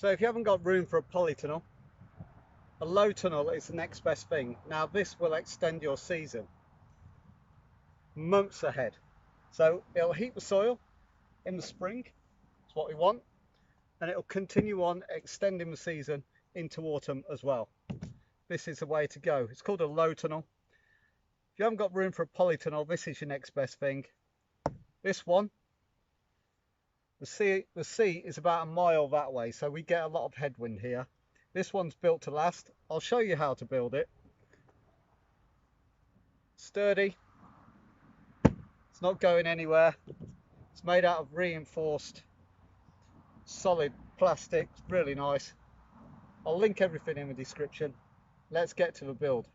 So if you haven't got room for a polytunnel, a low tunnel is the next best thing. Now this will extend your season months ahead. So it'll heat the soil in the spring, that's what we want, and it'll continue on extending the season into autumn as well. This is the way to go. It's called a low tunnel. If you haven't got room for a polytunnel, this is your next best thing. This one, the sea is about a mile that way, so we get a lot of headwind here. This one's built to last. I'll show you how to build it. Sturdy, it's not going anywhere. It's made out of reinforced solid plastic, it's really nice. I'll link everything in the description. Let's get to the build.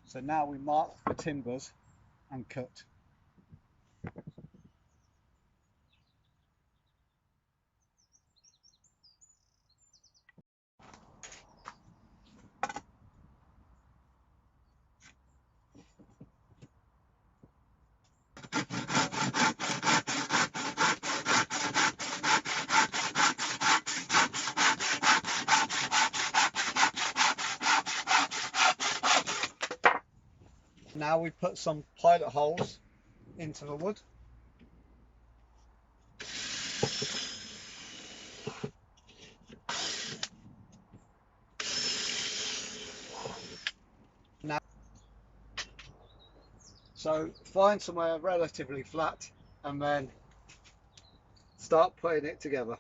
So now we mark the timbers and cut. Now we put some pilot holes into the wood. Now, so find somewhere relatively flat and then start putting it together.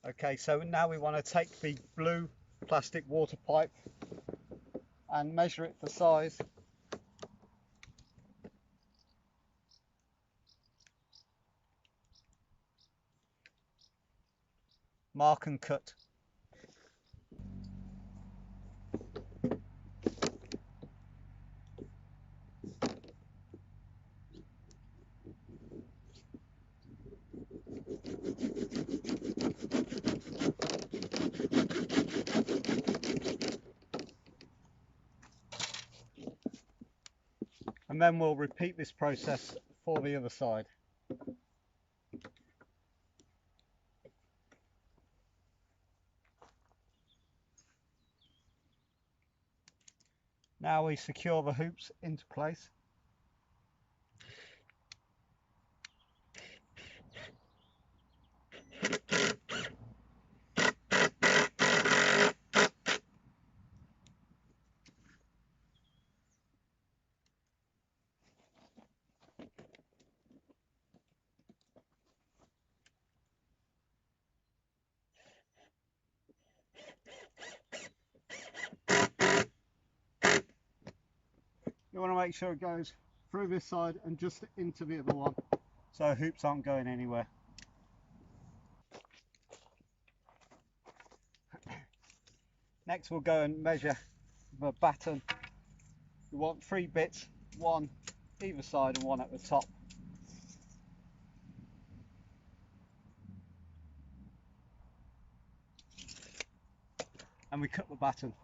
Okay, so now we want to take the blue plastic water pipe and measure it for size. Mark and cut. And then we'll repeat this process for the other side. Now we secure the hoops into place. You want to make sure it goes through this side and just into the other one, so hoops aren't going anywhere. Next we'll go and measure the batten. We want 3 bits, one either side and one at the top. and we cut the batten.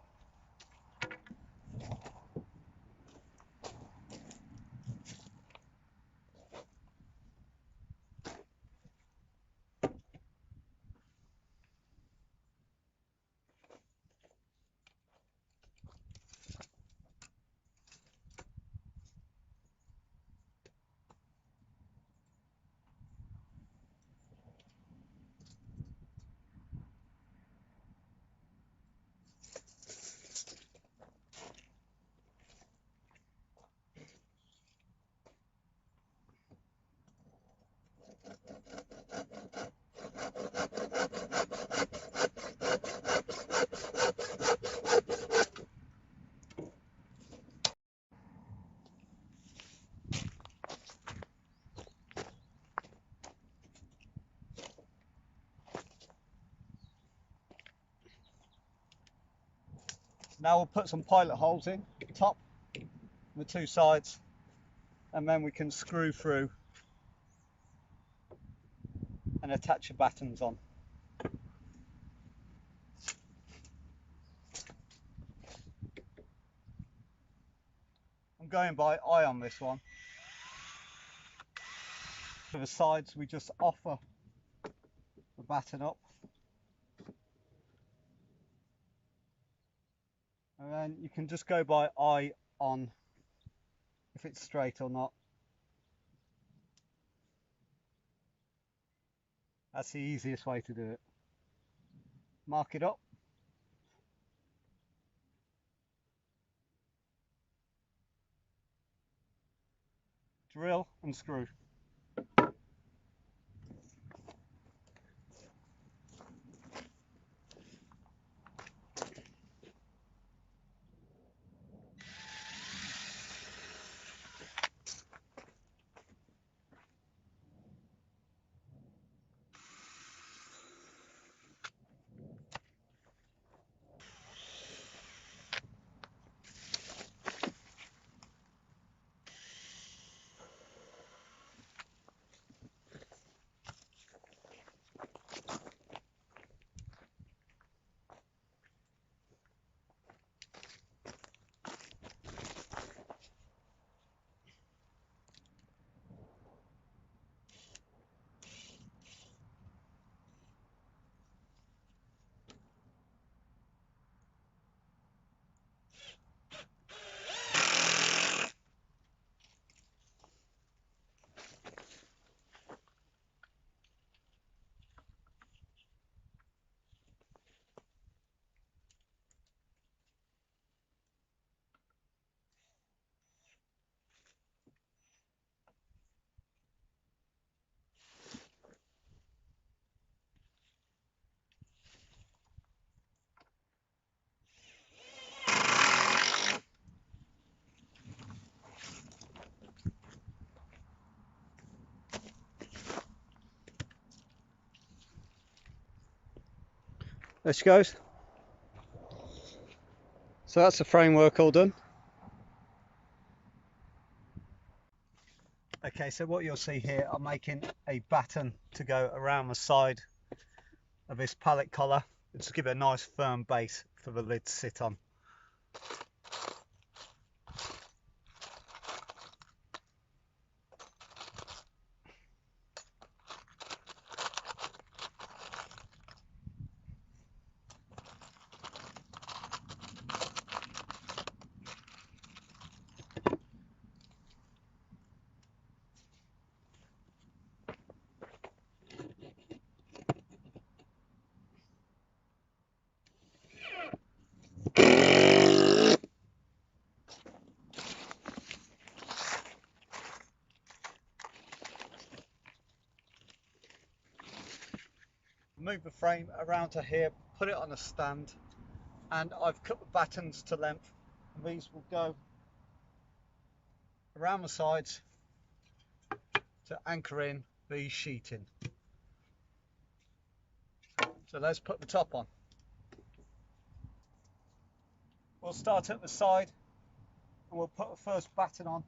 Now we'll put some pilot holes in the top, the two sides, and then we can screw through and attach the battens on. I'm going by eye on this one. For the sides, we just offer the batten up, and then you can just go by eye on if it's straight or not. That's the easiest way to do it. Mark it up. Drill and screw. There she goes. So that's the framework all done. Okay, so what you'll see here, I'm making a batten to go around the side of this pallet collar. Just give it a nice firm base for the lid to sit on. Move the frame around to here, put it on a stand, and I've cut the battens to length. These will go around the sides to anchor in the sheeting. So let's put the top on. We'll start at the side and we'll put the first batten on.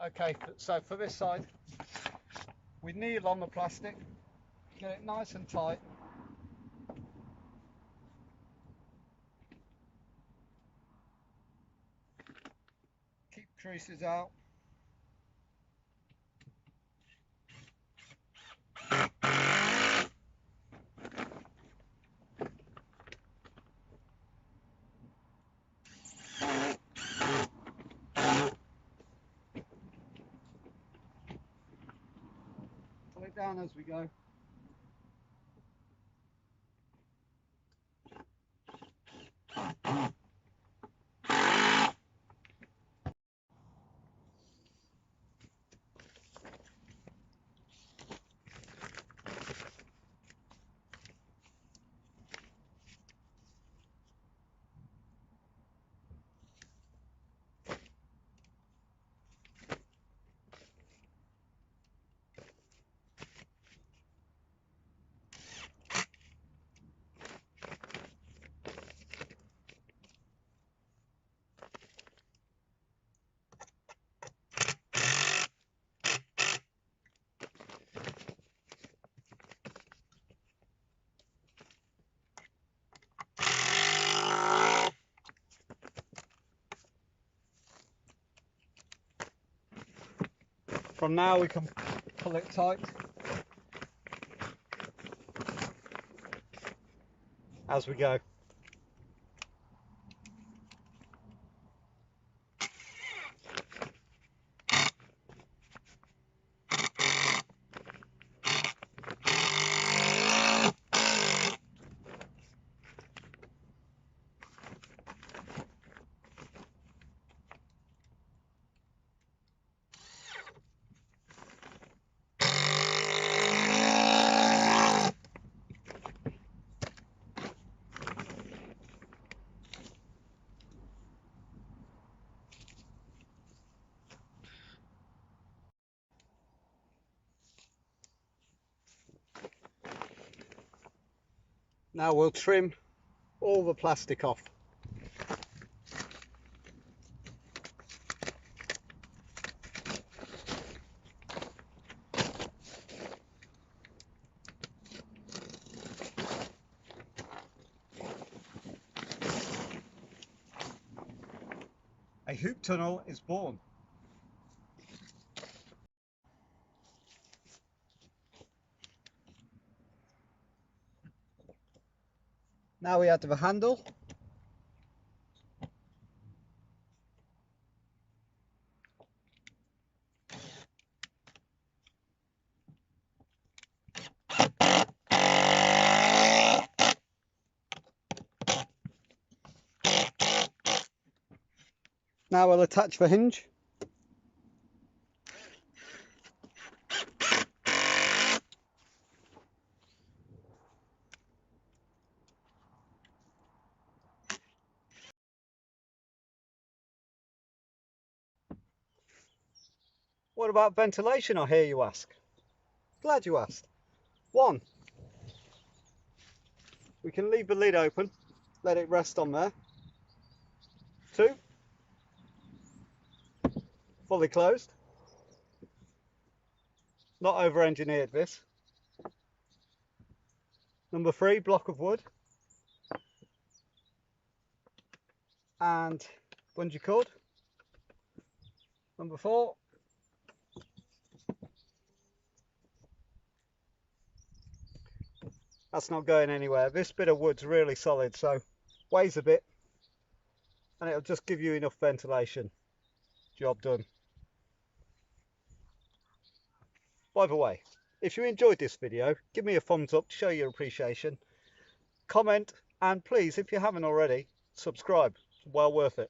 Okay, so for this side, we kneel on the plastic, get it nice and tight. Keep creases out. Pull it down as we go. From now we can pull it tight as we go. Now we'll trim all the plastic off. A hoop tunnel is born. Now we add the handle. Now we'll attach the hinge. What about ventilation, I hear you ask? Glad you asked. 1, we can leave the lid open, let it rest on there. 2, fully closed. Not over-engineered this. Number 3, block of wood. And bungee cord. Number 4, that's not going anywhere. This bit of wood's really solid, so weighs a bit and it'll just give you enough ventilation. Job done. By the way, if you enjoyed this video, give me a thumbs up to show your appreciation. Comment, and please, if you haven't already, subscribe. It's well worth it.